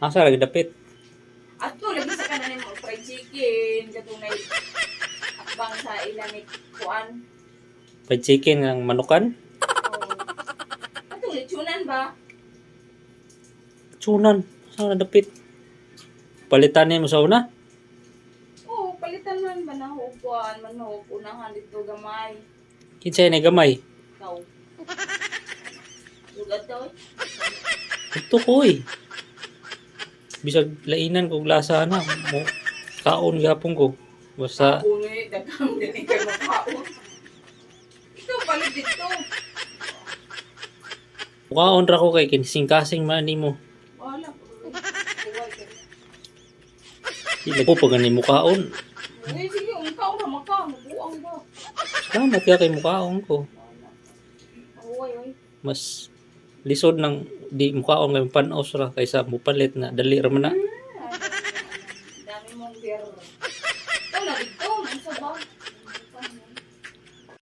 Asa lagi dapit? At to, lagi sa kanan mo, fried chicken, katunay, akbang sa ilamig, kuan. Fried chicken ng manukan? Oh. Ato, lechonan ba? Tsunan. Asa na dapit? Palitan niya mo sa una? Oo, palitan man, manahog, kuan, manahog, unahan dito gamay. Kinsay na gamay? Ikaw. Lugad daw eh. Ito ko eh. Bisag lainan kog lasa na. Mo, kaon gapon ko. Basta Kaon eh, daghang din ikaw makaon. Ito, palit dito. kaon ra ko kay kinsing-kasing man nimo. Wala po. Buwal ka. Dili ko pag mo kaon. Uy, sige, ikaw na maka, mabuang ba? Salamat ka kay mukaon ko. Uy. Mas lisod ng di mukaon kay panos ra kaysa mupalit na dali ra man na. Dami mong beer. Ito na dito,